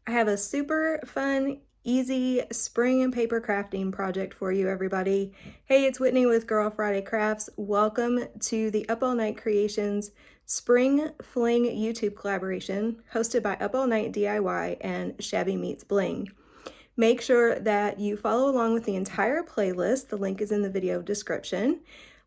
I have a super fun, easy spring and paper crafting project for you, everybody. Hey, it's Whitney with Girl Friday Crafts. Welcome to the Up All Night Creations Spring Fling YouTube collaboration hosted by Up All Night DIY and Shabby Meets Bling. Make sure that you follow along with the entire playlist. The link is in the video description.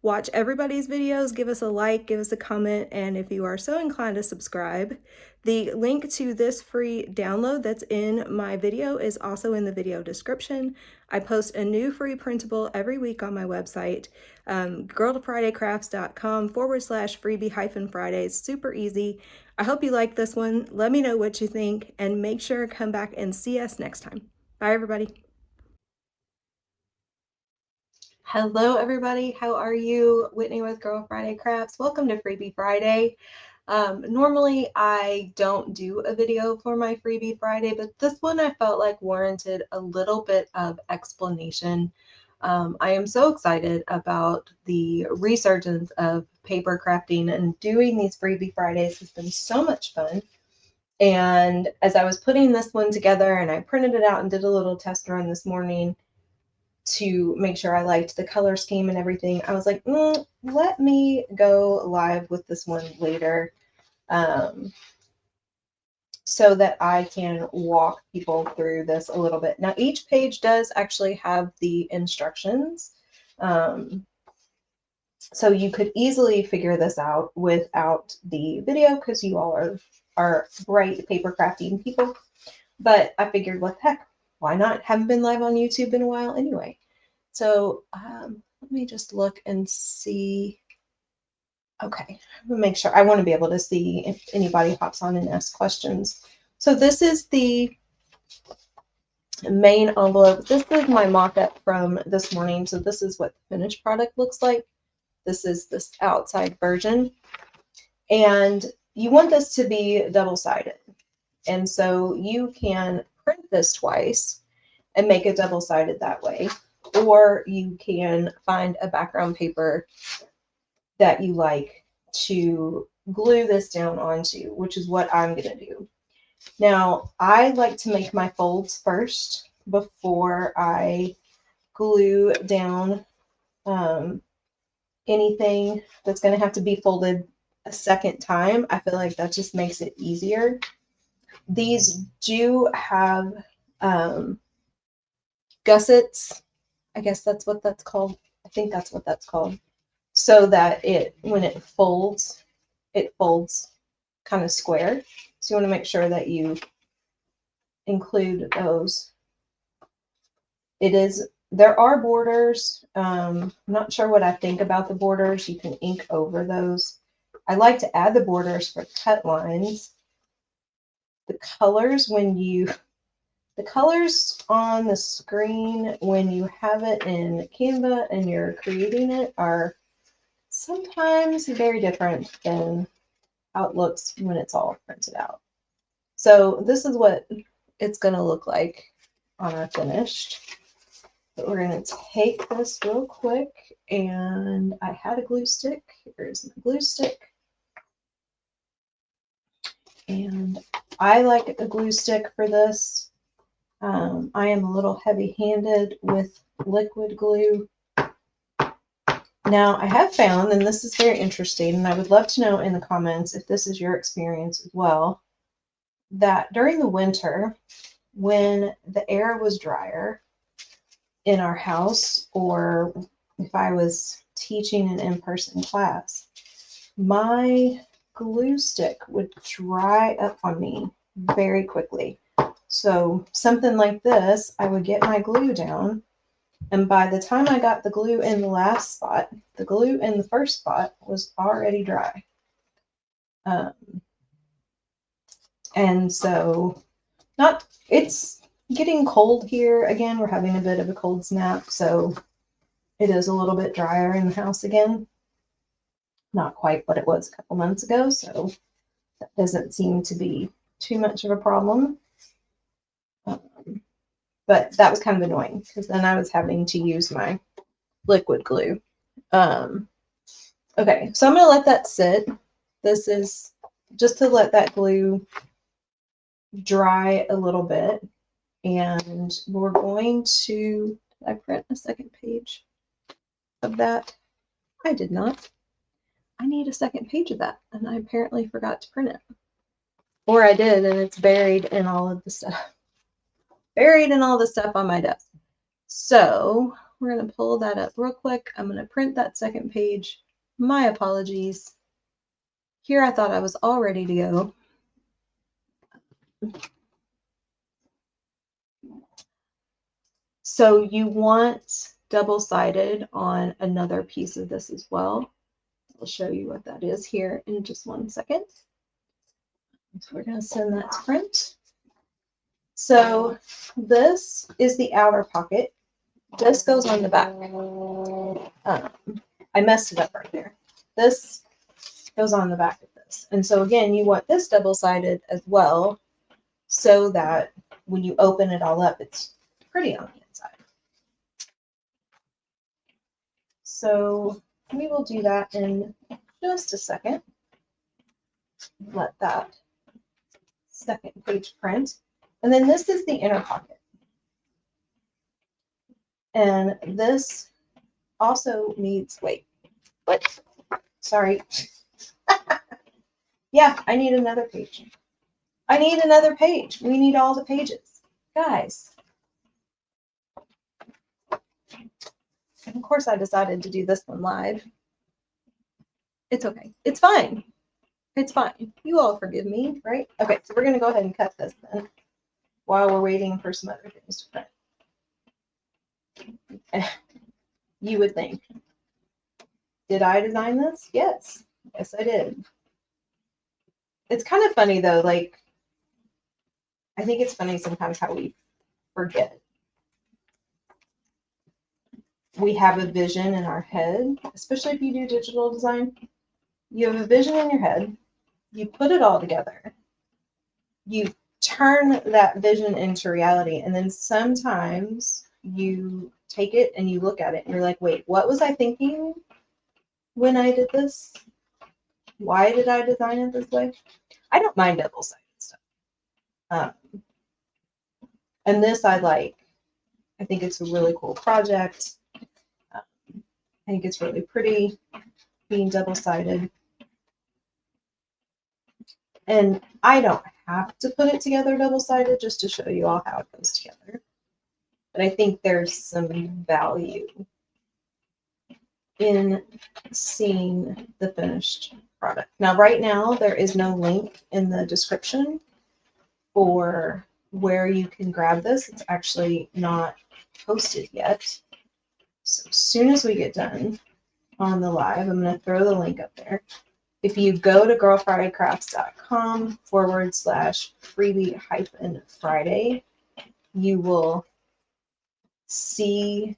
Watch everybody's videos, give us a like, give us a comment, and if you are so inclined to subscribe. The link to this free download that's in my video is also in the video description. I post a new free printable every week on my website, girltofridaycrafts.com/freebie-fridays. Super easy. I hope you like this one. Let me know what you think, and make sure to come back and see us next time. Bye, everybody. Hello, everybody. How are you? Whitney with Girl Friday Crafts. Welcome to Freebie Friday. Normally, I don't do a video for my Freebie Friday, but this one I felt like warranted a little bit of explanation. I am so excited about the resurgence of paper crafting, and doing these Freebie Fridays has been so much fun. And as I was putting this one together, and I printed it out and did a little test run this morning to make sure I liked the color scheme and everything, I was like, let me go live with this one later, so that I can walk people through this a little bit. Now, each page does actually have the instructions, so you could easily figure this out without the video because you all are bright paper crafting people. But I figured, what the heck, why not? Haven't been live on YouTube in a while anyway. So let me just look and see. Okay, make sure. I want to be able to see if anybody hops on and asks questions. So this is the main envelope. This is my mock-up from this morning. So this is what the finished product looks like. This is this outside version. And you want this to be double-sided. And so you can print this twice and make it double-sided that way. Or you can find a background paper that you like to glue this down onto, which is what I'm going to do. Now, I like to make my folds first before I glue down anything that's going to have to be folded a second time. I feel like that just makes it easier. These do have gussets. I guess that's what that's called. I think that's what that's called. So that when it folds kind of square. So you want to make sure that you include those. There are borders. I'm not sure what I think about the borders. You can ink over those. I like to add the borders for cut lines. The colors on the screen when you have it in Canva and you're creating it are sometimes very different than how it looks when it's all printed out. So this is what it's going to look like on our finished. But we're going to take this real quick, and I had a glue stick. Here's my glue stick. And I like a glue stick for this. I am a little heavy-handed with liquid glue. Now, I have found, and this is very interesting, and I would love to know in the comments if this is your experience as well, that during the winter, when the air was drier in our house, or if I was teaching an in-person class, my glue stick would dry up on me very quickly. So something like this, I would get my glue down, and by the time I got the glue in the last spot, the glue in the first spot was already dry. And so it's getting cold here again. We're having a bit of a cold snap, so it is a little bit drier in the house again. Not quite what it was a couple months ago, so that doesn't seem to be too much of a problem. But that was kind of annoying because then I was having to use my liquid glue. Okay, so I'm going to let that sit. This is just to let that glue dry a little bit, and we're going to, did I print a second page of that? I did not. I need a second page of that, and I apparently forgot to print it. Or I did, and it's buried in all of the stuff. Buried in all the stuff on my desk. So we're going to pull that up real quick. I'm going to print that second page. My apologies. Here I thought I was all ready to go. So you want double-sided on another piece of this as well. I'll show you what that is here in just 1 second. So we're going to send that to print. So this is the outer pocket. This goes on the back. I messed it up right there. This goes on the back of this. And so again, you want this double-sided as well, so that when you open it all up, it's pretty on the inside. So we will do that in just a second. Let that second page print. And then this is the inner pocket. And this also needs, wait, what? Sorry. Yeah, I need another page. I need another page. We need all the pages. Guys. And of course I decided to do this one live. It's okay. It's fine. It's fine. You all forgive me, right? Okay, so we're going to go ahead and cut this then while we're waiting for some other things to print. You would think, did I design this? Yes. Yes, I did. It's kind of funny though, like, I think it's funny sometimes how we forget. We have a vision in our head, especially if you do digital design. You have a vision in your head, you put it all together, you turn that vision into reality, and then sometimes you take it and you look at it and you're like, wait, what was I thinking when I did this? Why did I design it this way? I don't mind double-sided stuff. And this I like. I think it's a really cool project. I think it's really pretty being double-sided. And I don't have to put it together double-sided just to show you all how it goes together. But I think there's some value in seeing the finished product. Now, right now, there is no link in the description for where you can grab this. It's actually not posted yet. So as soon as we get done on the live, I'm going to throw the link up there. If you go to girlfridaycrafts.com/freebie-friday, you will see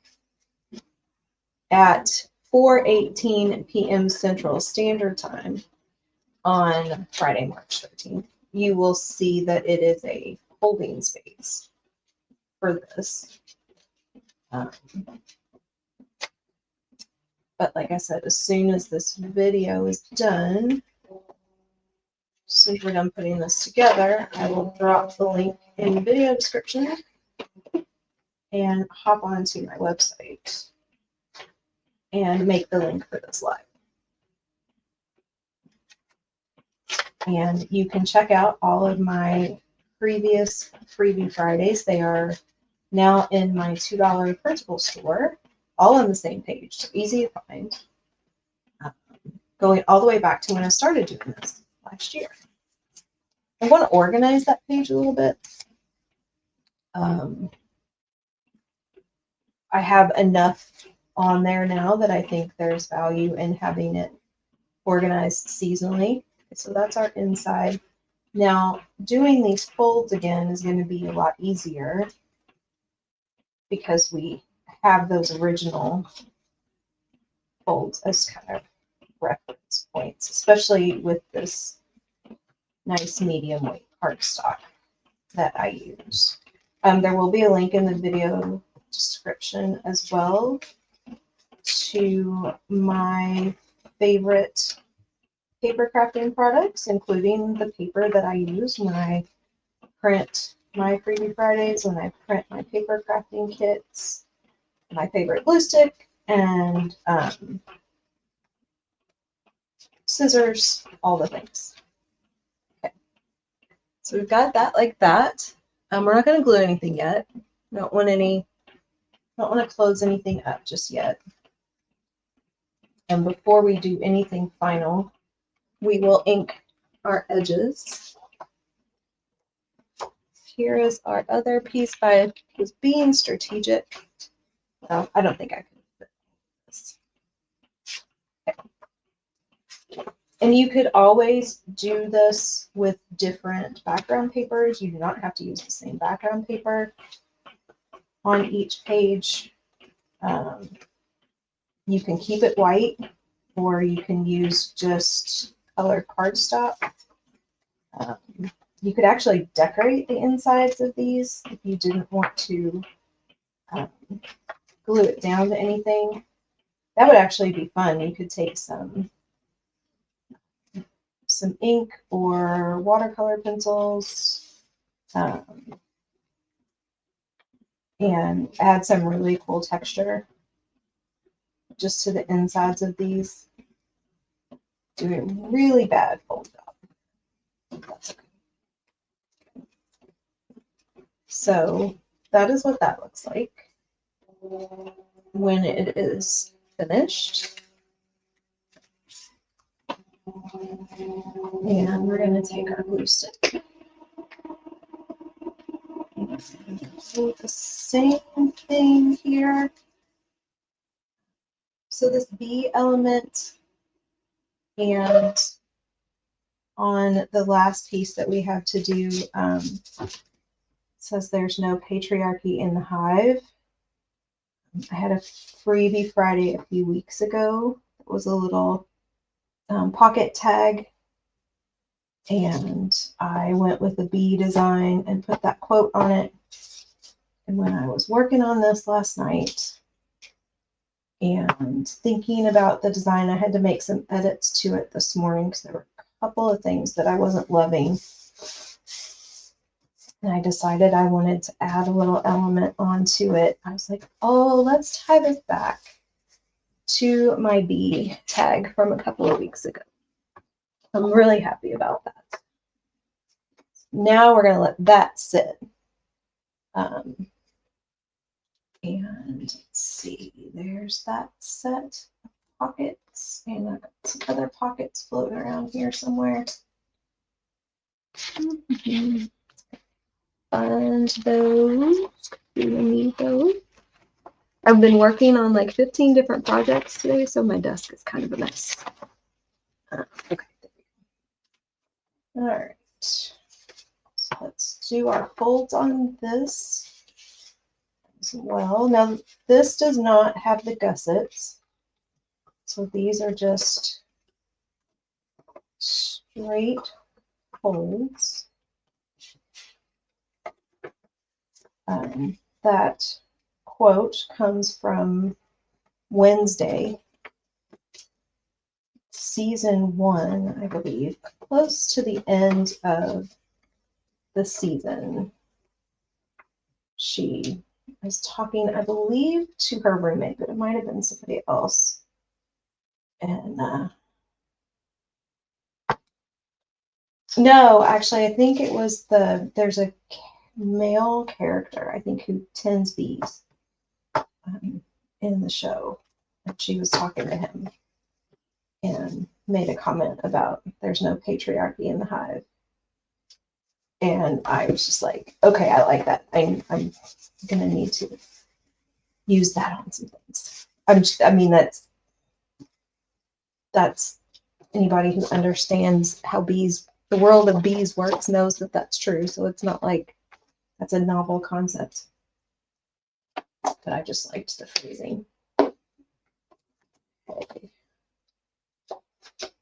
at 4:18 p.m. Central Standard Time on Friday, March 13th, you will see that it is a holding space for this. But like I said, as soon as this video is done, since we're done putting this together, I will drop the link in the video description and hop onto my website and make the link for this live. And you can check out all of my previous Freebie Fridays. They are now in my $2 Printable store, all on the same page, so easy to find. Going all the way back to when I started doing this last year. I want to organize that page a little bit. I have enough on there now that I think there's value in having it organized seasonally. So that's our inside. Now, doing these folds again is going to be a lot easier because we have those original folds as kind of reference points, especially with this nice medium weight cardstock that I use. There will be a link in the video description as well to my favorite paper crafting products, including the paper that I use when I print my Freebie Fridays, when I print my paper crafting kits, my favorite glue stick, and scissors, all the things. Okay, so we've got that like that. We're not going to glue anything yet. Don't want to close anything up just yet. And before we do anything final, we will ink our edges. Here is our other piece. I was being strategic. I don't think I can fit this. Okay. And you could always do this with different background papers. You do not have to use the same background paper on each page. You can keep it white, or you can use just colored cardstock. You could actually decorate the insides of these if you didn't want to glue it down to anything. That would actually be fun. You could take some ink or watercolor pencils and add some really cool texture just to the insides of these. Do a really bad fold job. That's okay. So that is what that looks like when it is finished. And we're going to take our glue stick. Do the same thing here. So this B element, and on the last piece that we have to do, says there's no patriarchy in the hive. I had a Freebie Friday a few weeks ago. It was a little pocket tag, and I went with a bee design and put that quote on it. And when I was working on this last night and thinking about the design, I had to make some edits to it this morning because there were a couple of things that I wasn't loving. And I decided I wanted to add a little element onto it. I was like, oh, let's tie this back to my bee tag from a couple of weeks ago. I'm really happy about that. Now we're going to let that sit. And let's see, there's that set of pockets, and I've got some other pockets floating around here somewhere. Find those. We will need those. I've been working on like 15 different projects today, so my desk is kind of a mess. Okay. All right. So let's do our folds on this as well. Now, this does not have the gussets, so these are just straight folds. That quote comes from Wednesday, season 1, I believe, close to the end of the season. She was talking, I believe, to her roommate, but it might have been somebody else. And no, actually, I think it was there's a male character, I think, who tends bees in the show. And she was talking to him and made a comment about there's no patriarchy in the hive. And I was just like, okay, I like that. I'm gonna need to use that on some things. I mean, that's anybody who understands how the world of bees works knows that that's true. So it's not like that's a novel concept. But I just liked the phrasing. Okay.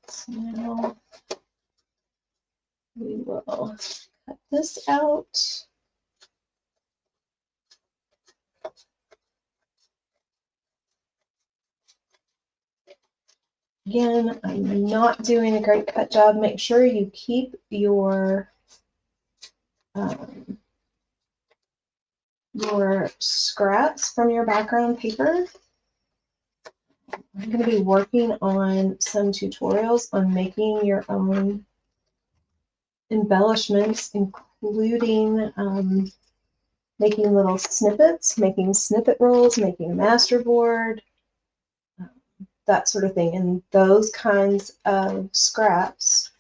So now we will cut this out. Again, I'm not doing a great cut job. Make sure you keep your your scraps from your background paper. I'm going to be working on some tutorials on making your own embellishments, including making little snippets, making snippet rolls, making a master board, that sort of thing. And those kinds of scraps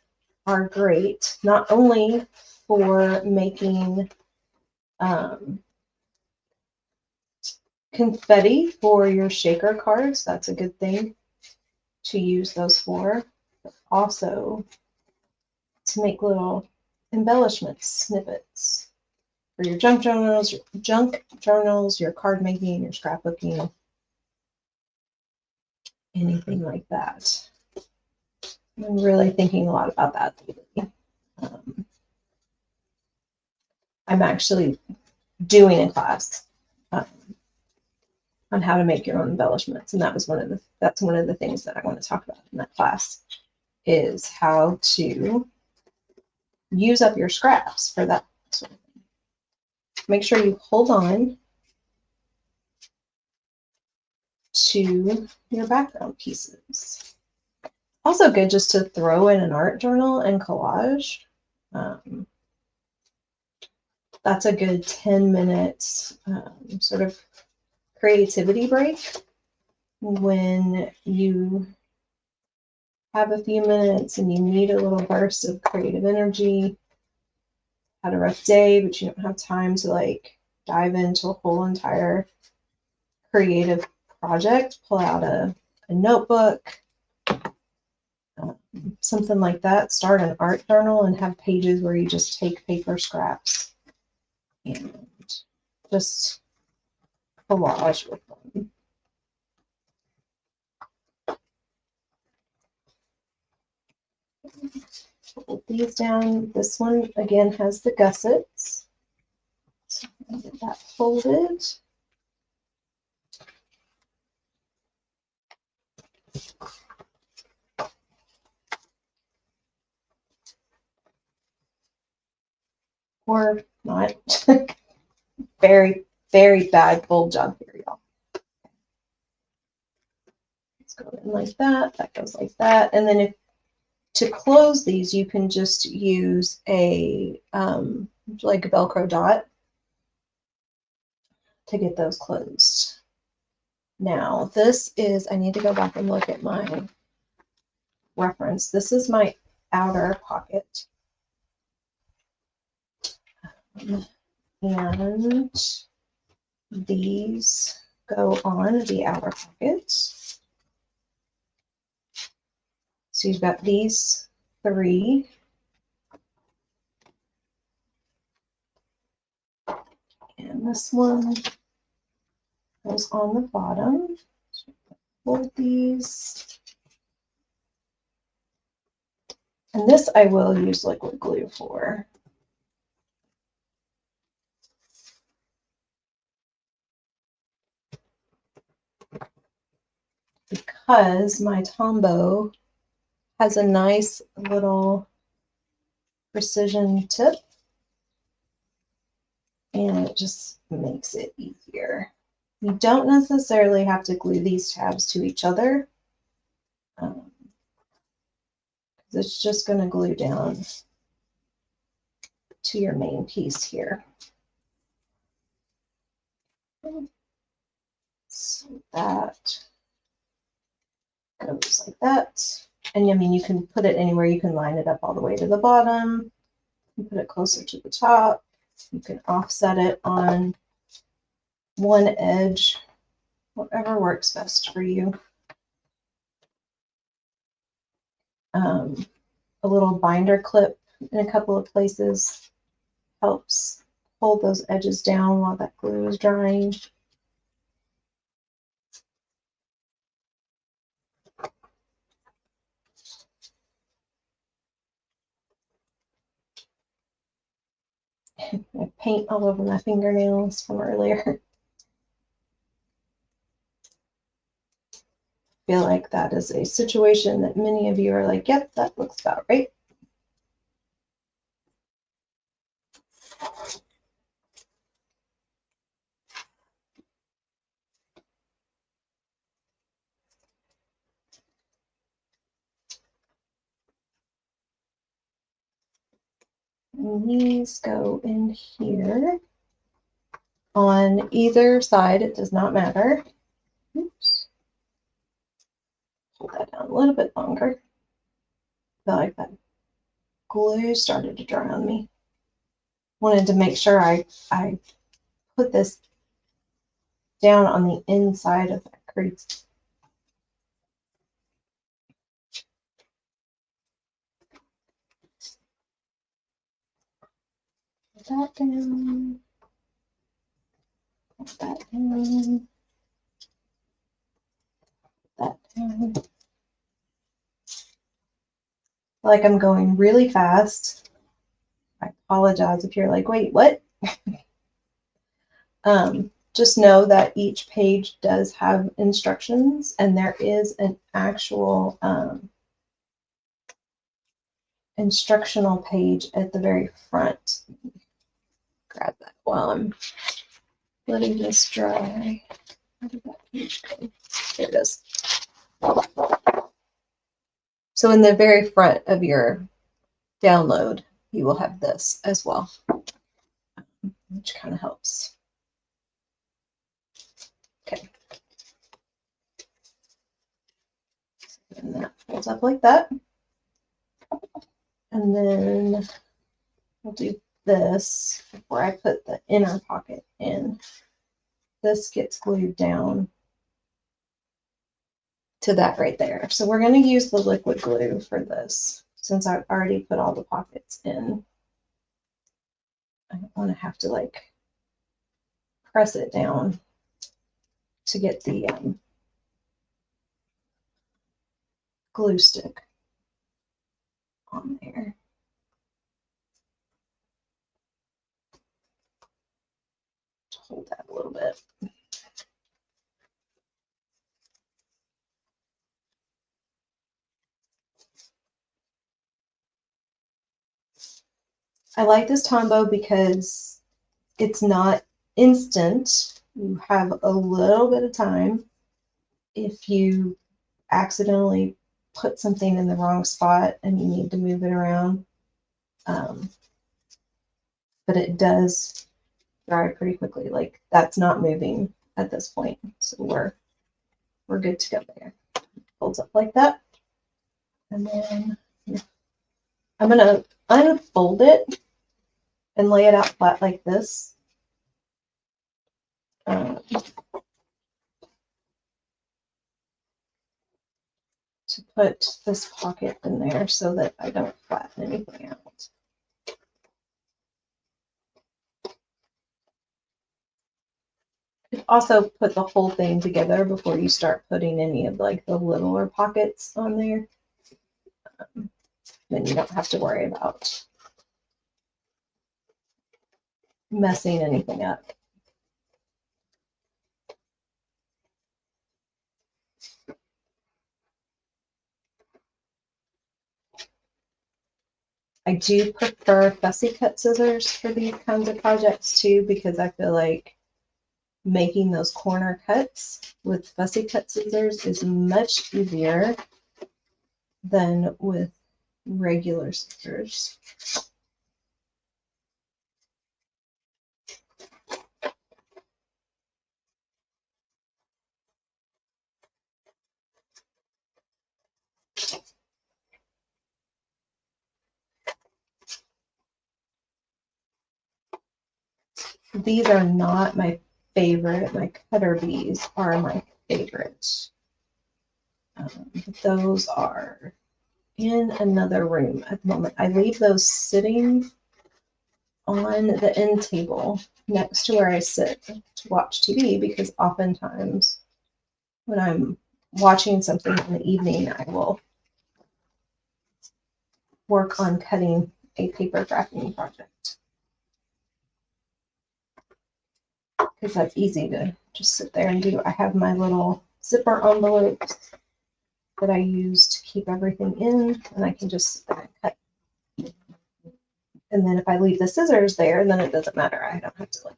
are great, not only for making confetti for your shaker cards. That's a good thing to use those for. But also to make little embellishments, snippets for your junk journals, your card making, your scrapbooking, anything like that. I'm really thinking a lot about that lately. I'm actually doing a class on how to make your own embellishments, and that's one of the things that I want to talk about in that class, is how to use up your scraps for that sort of thing. Make sure you hold on to your background pieces. Also good just to throw in an art journal and collage. That's a good 10 minutes sort of creativity break when you have a few minutes and you need a little burst of creative energy, had a rough day, but you don't have time to like dive into a whole entire creative project. Pull out a notebook, something like that. Start an art journal and have pages where you just take paper scraps and just collage with them. Hold these down. This one again has the gussets. So get that folded. Or not. Very, very bad fold job here, y'all. Let's go in like that. That goes like that. And then if to close these, you can just use a like a Velcro dot to get those closed. Now this is, I need to go back and look at my reference. This is my outer pocket. And these go on the outer pocket. So you've got these three. And this one goes on the bottom. Fold these. And this I will use liquid glue for. Because my Tombow has a nice little precision tip, and it just makes it easier. You don't necessarily have to glue these tabs to each other. It's just going to glue down to your main piece here. So that goes like that. And I mean, you can put it anywhere. You can line it up all the way to the bottom. You put it closer to the top. You can offset it on one edge, whatever works best for you. A little binder clip in a couple of places helps hold those edges down while that glue is drying. I paint all over my fingernails from earlier. I feel like that is a situation that many of you are like, yep, that looks about right. And these go in here on either side. It does not matter. Oops. Hold that down a little bit longer. I feel like that glue started to dry on me. Wanted to make sure I put this down on the inside of that crease. Put that down. Put that down. Put that down. Like I'm going really fast. I apologize if you're like, wait, what? Just know that each page does have instructions, and there is an actual instructional page at the very front. Grab that while I'm letting this dry. Where did that page go? There it is. So in the very front of your download, you will have this as well, which kind of helps. Okay. And that folds up like that. And then we'll do this before I put the inner pocket in. This gets glued down to that right there. So we're going to use the liquid glue for this since I've already put all the pockets in. I don't want to have to like press it down to get the glue stick on there. Hold that a little bit. I like this Tombow because it's not instant. You have a little bit of time. If you accidentally put something in the wrong spot and you need to move it around, but it does dry pretty quickly. Like that's not moving at this point, so we're good to go there. Folds up like that, and then I'm gonna unfold it and lay it out flat like this. To put this pocket in there so that I don't flatten anything out. Also put the whole thing together before you start putting any of like the littler pockets on there. Then you don't have to worry about messing anything up. I do prefer fussy cut scissors for these kinds of projects too, because I feel like making those corner cuts with fussy cut scissors is much easier than with regular scissors. These are not my favorite. My cutter bees are my favorite. Those are in another room at the moment. I leave those sitting on the end table next to where I sit to watch TV because oftentimes when I'm watching something in the evening, I will work on cutting a paper crafting project. Because that's easy to just sit there and do. I have my little zipper envelopes that I use to keep everything in, and I can just sit there and cut. And then if I leave the scissors there, then it doesn't matter. I don't have to like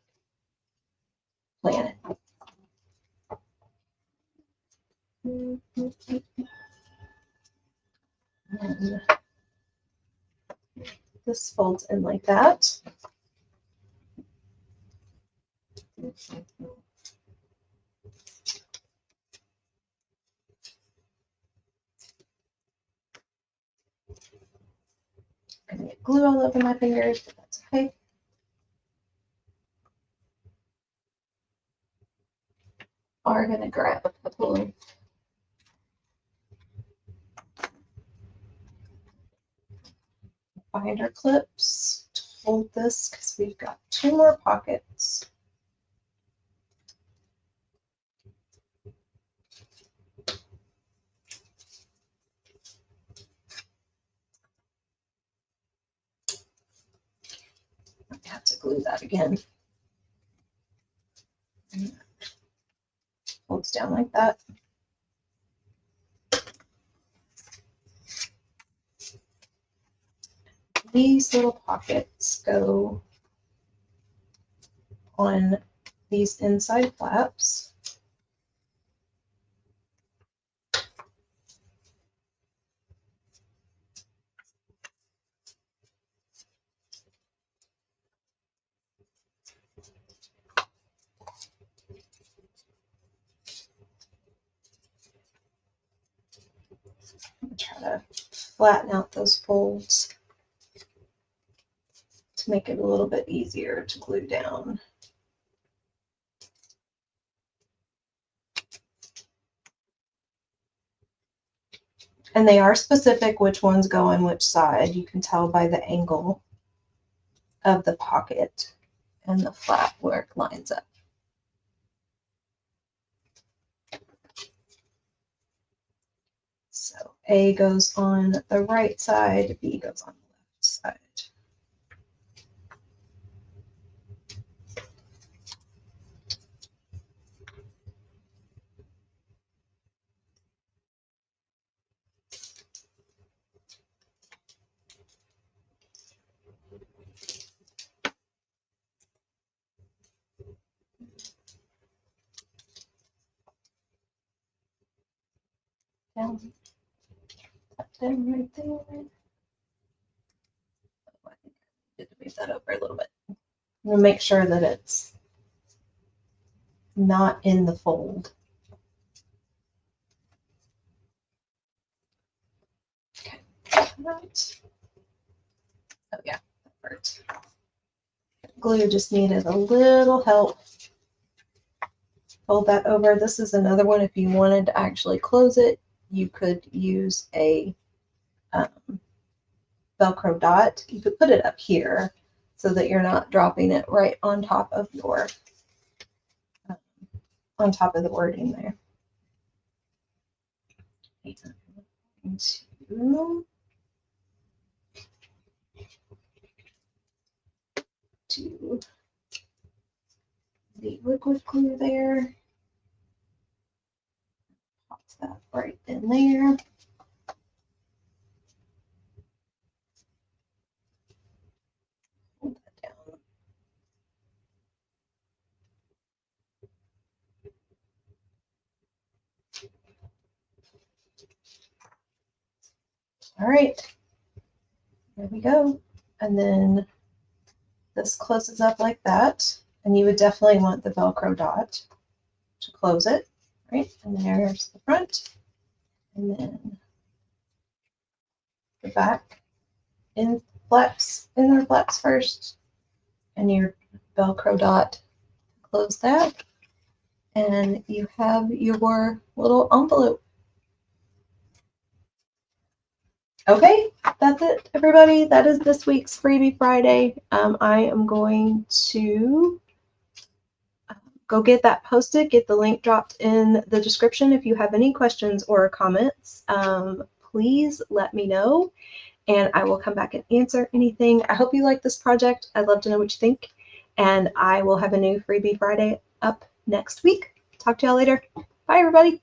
plan it. And this folds in like that. I'm gonna get glue all over my fingers, but that's okay. Are gonna grab a couple of binder clips to hold this because we've got 2 more pockets. I have to glue that again. Folds down like that. These little pockets go on these inside flaps. Try to flatten out those folds to make it a little bit easier to glue down. And they are specific which ones go on which side. You can tell by the angle of the pocket and the flap where it lines up. So A goes on the right side, B goes on the left side. Down, tap down right there. Oh, I think I need to move that over a little bit. We'll make sure that it's not in the fold. Okay, right. Oh yeah, that hurt. Glue just needed a little help. Fold that over. This is another one. If you wanted to actually close it, you could use a Velcro dot. You could put it up here so that you're not dropping it right on top of your on top of the wording there. To the liquid glue there. Pop that right in there. Hold that down. All right, there we go. And then this closes up like that. And you would definitely want the Velcro dot to close it, right? And there's the front. And then the back in their flaps first. And your Velcro dot, close that. And you have your little envelope. Okay, that's it, everybody. That is this week's Freebie Friday. I am going to go get that posted, get the link dropped in the description. If you have any questions or comments, please let me know, and I will come back and answer anything. I hope you like this project. I'd love to know what you think, and I will have a new Freebie Friday up next week. Talk to y'all later. Bye, everybody.